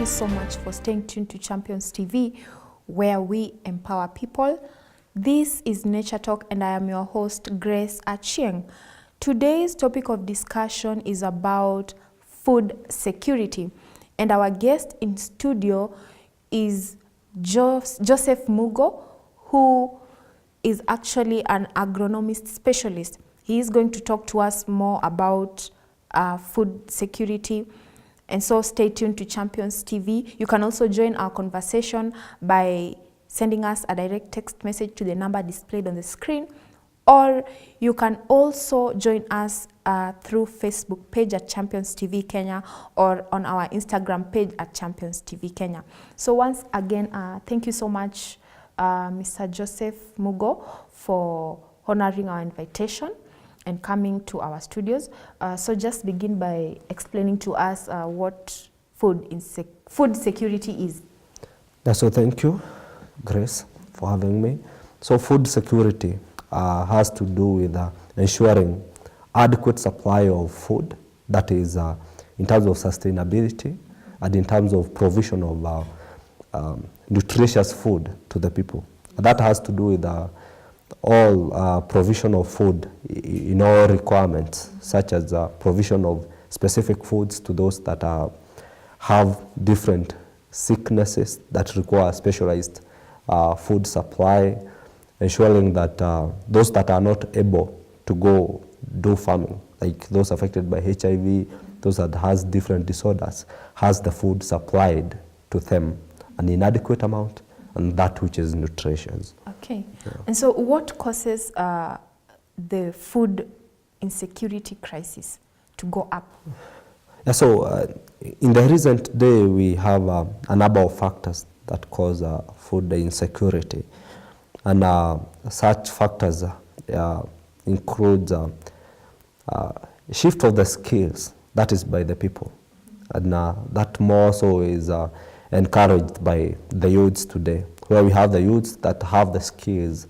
so much for staying tuned to Champions TV, where we empower people. This is Nature Talk, and I am your host, Grace Achieng. Today's topic of discussion is about food security, and our guest in studio is Joseph Mugo, who is actually an agronomist specialist. He is going to talk to us more about food security. And so stay tuned to Champions TV. You can also join our conversation by sending us a direct text message to the number displayed on the screen, or you can also join us through Facebook page at Champions TV Kenya, or on our Instagram page at Champions TV Kenya. So once again, thank you so much, Mr. Joseph Mugo, for honoring our invitation and coming to our studios. So just begin by explaining to us what food security is. So thank you, Grace, for having me. So food security has to do with ensuring adequate supply of food, that is in terms of sustainability and in terms of provision of nutritious food to the people. That has to do with all provision of food in all requirements, such as provision of specific foods to those that have different sicknesses that require specialized food supply, ensuring that those that are not able to go do farming, like those affected by HIV, those that has different disorders, has the food supplied to them an inadequate amount and that which is nutritious. Okay. Yeah. And so what causes the food insecurity crisis to go up? Yeah, so in the recent day, we have a number of factors that cause food insecurity. And such factors include shift of the skills, that is by the people. And that more so is encouraged by the youths today, where we have the youths that have the skills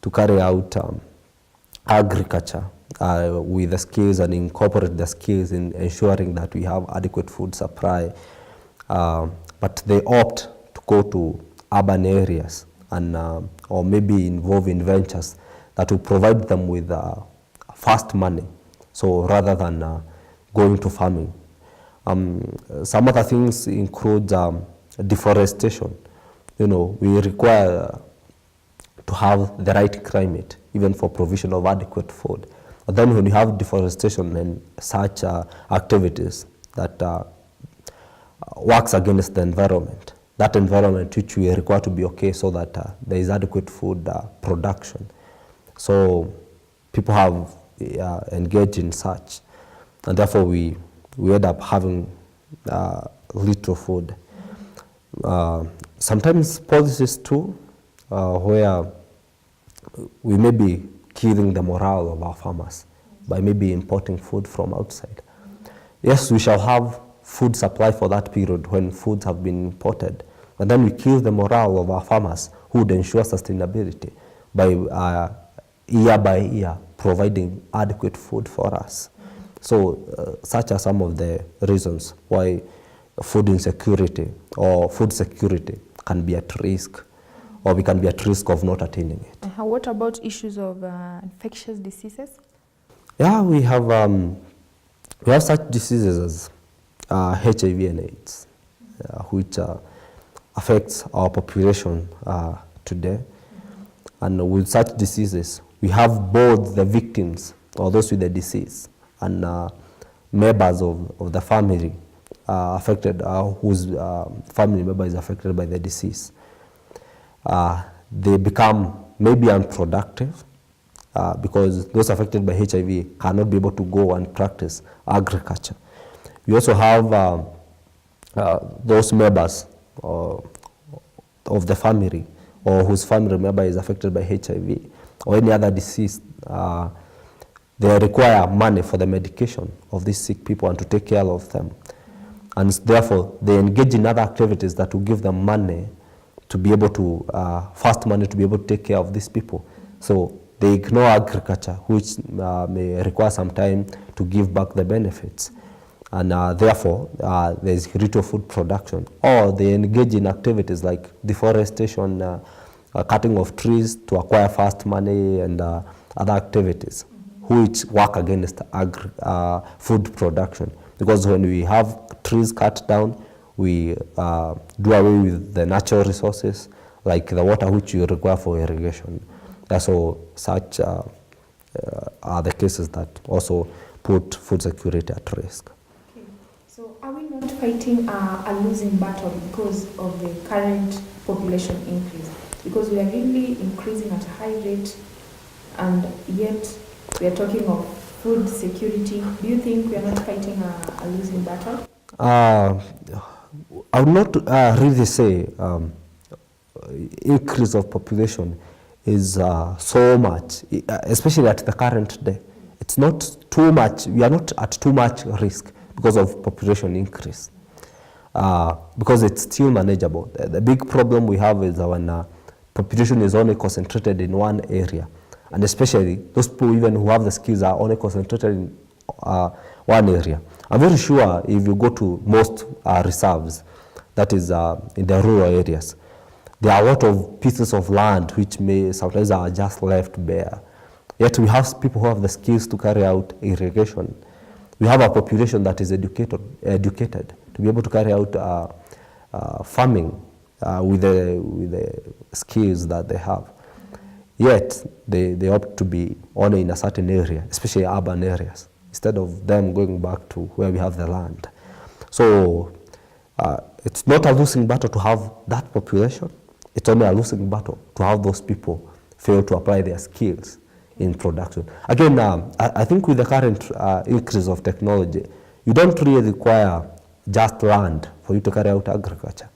to carry out agriculture with the skills and incorporate the skills in ensuring that we have adequate food supply. But they opt to go to urban areas and or maybe involve in ventures that will provide them with fast money, so rather than going to farming. Some other things include deforestation. You know, we require to have the right climate, even for provision of adequate food. But then when you have deforestation and such activities that works against the environment, that environment which we require to be okay so that there is adequate food production. So people have engaged in such, and therefore we end up having little food. Sometimes policies too, where we may be killing the morale of our farmers by maybe importing food from outside. Yes, we shall have food supply for that period when foods have been imported, and then we kill the morale of our farmers who would ensure sustainability by year by year providing adequate food for us. So such are some of the reasons why food insecurity or food security can be at risk, or we can be at risk of not attaining it. What about issues of infectious diseases? Yeah, we have such diseases as HIV and AIDS, which affects our population today. And with such diseases, we have both the victims, or those with the disease, and members of the family affected, whose family member is affected by the disease. They become maybe unproductive because those affected by HIV cannot be able to go and practice agriculture. We also have those members of the family, or whose family member is affected by HIV or any other disease. They require money for the medication of these sick people and to take care of them. And therefore, they engage in other activities that will give them money to be able to, fast money to be able to take care of these people. So they ignore agriculture, which may require some time to give back the benefits. and therefore there's retail food production, or they engage in activities like deforestation, cutting of trees to acquire fast money, and other activities which work against food production. Because when we have trees cut down, we do away with the natural resources like the water which you require for irrigation. So such are the cases that also put food security at risk. Okay. So are we not fighting a losing battle because of the current population increase? Because we are really increasing at a high rate, and yet we are talking of food security. Do you think we are not fighting a losing battle? I would not really say increase of population is so much, especially at the current day. It's not too much. We are not at too much risk because of population increase, because it's still manageable. The big problem we have is when population is only concentrated in one area, and especially those people even who have the skills are only concentrated in one area. I'm very sure if you go to most reserves, that is in the rural areas, there are a lot of pieces of land which may sometimes are just left bare. Yet we have people who have the skills to carry out irrigation. We have a population that is educated to be able to carry out farming with the skills that they have. Yet they opt to be only in a certain area, especially urban areas, instead of them going back to where we have the land. So it's not a losing battle to have that population. It's only a losing battle to have those people fail to apply their skills in production. Again, I think with the current increase of technology, you don't really require just land for you to carry out agriculture.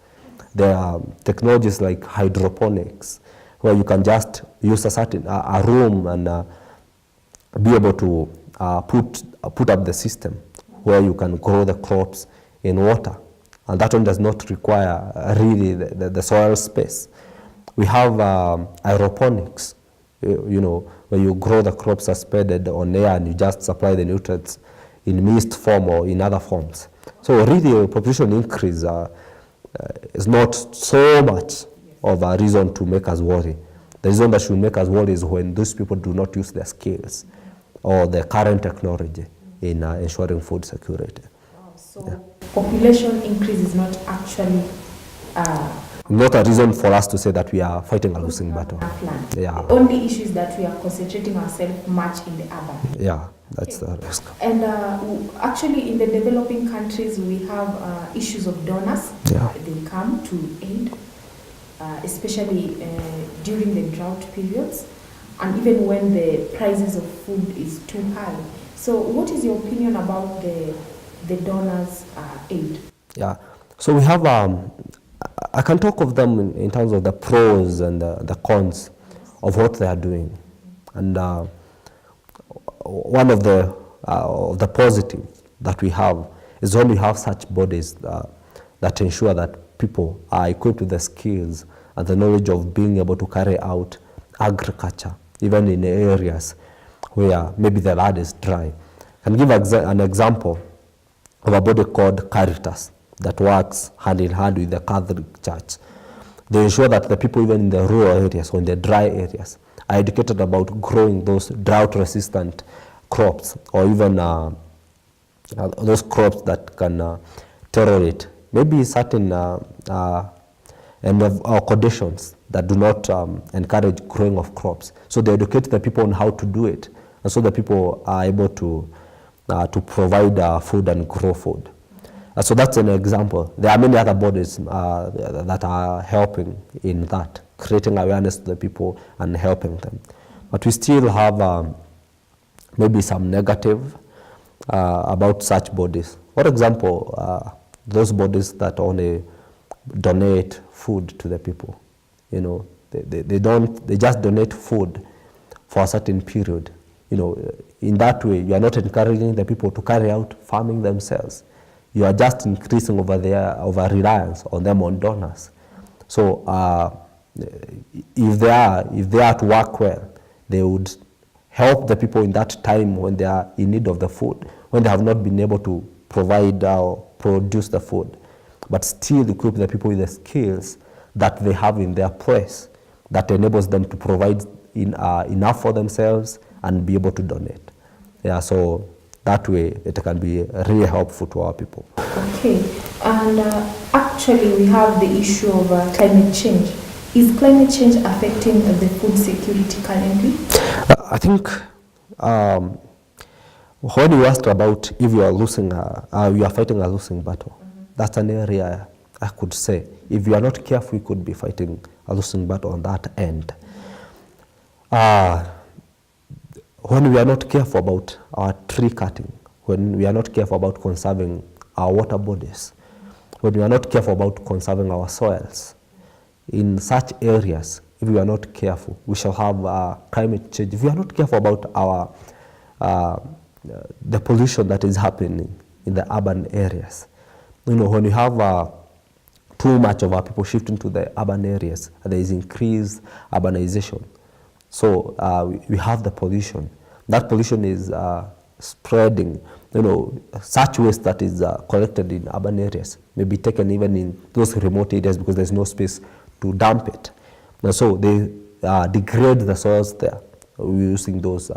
There are technologies like hydroponics, where you can just use a room and be able to put up the system where you can grow the crops in water, and that one does not require really the soil space. We have aeroponics, where you grow the crops suspended on air and you just supply the nutrients in mist form or in other forms. So really, population increase is not so much of a reason to make us worry. The reason that should make us worry is when those people do not use their skills or the current technology in ensuring food security. Wow, so population increase is not actually not a reason for us to say that we are fighting a losing battle. Yeah. The only issue is that we are concentrating ourselves much in the urban. Yeah, that's the risk. And actually, in the developing countries, we have issues of donors. Yeah. They come to aid, especially during the drought periods, and even when the prices of food is too high. So what is your opinion about the donors' aid? Yeah, so we have, I can talk of them in terms of the pros and the cons of what they are doing. And one of the positives that we have is when we have such bodies that ensure that people are equipped with the skills and the knowledge of being able to carry out agriculture, even in areas where maybe the land is dry. I can give an example of a body called Caritas that works hand in hand with the Catholic Church. They ensure that the people even in the rural areas or in the dry areas are educated about growing those drought-resistant crops, or even those crops that can tolerate maybe certain conditions that do not encourage growing of crops. So they educate the people on how to do it, and so the people are able to provide food and grow food. So that's an example. There are many other bodies that are helping in that, creating awareness to the people and helping them. But we still have maybe some negative about such bodies. For example, those bodies that only donate food to the people. They just donate food for a certain period. In that way, you are not encouraging the people to carry out farming themselves. You are just increasing over reliance on them, on donors. So if they are to work well, they would help the people in that time when they are in need of the food, when they have not been able to provide or produce the food, but still equip the people with the skills that they have in their place that enables them to provide enough for themselves and be able to donate. Yeah, so that way it can be really helpful to our people. Okay, and actually we have the issue of climate change. Is climate change affecting the food security currently? I think when you asked about if you are losing, you are fighting a losing battle, that's an area I could say, if you are not careful, you could be fighting a losing battle on that end. When we are not careful about our tree cutting, when we are not careful about conserving our water bodies, when we are not careful about conserving our soils, in such areas, if we are not careful, we shall have climate change. If we are not careful about the pollution that is happening in the urban areas, when you have too much of our people shifting to the urban areas, there is increased urbanization. So we have the pollution. That pollution is spreading. Such waste that is collected in urban areas may be taken even in those remote areas because there's no space to dump it. And so they degrade the soils there using those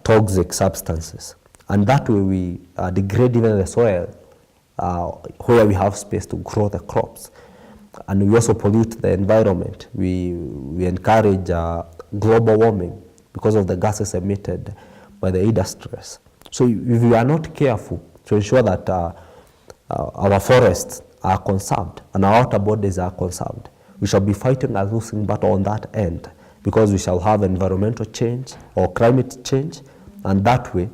toxic substances. And that way we degrade even the soil where we have space to grow the crops. And we also pollute the environment. We encourage global warming because of the gases emitted by the industries. So if we are not careful to ensure that our forests are conserved and our water bodies are conserved, we shall be fighting a losing battle on that end because we shall have environmental change or climate change, and that way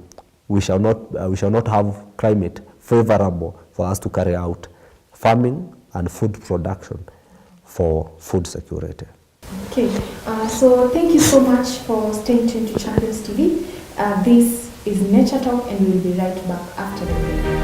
we shall not have climate favorable for us to carry out farming and food production for food security. Okay, so thank you so much for staying tuned to Champions TV. This is Nature Talk, and we will be right back after the break.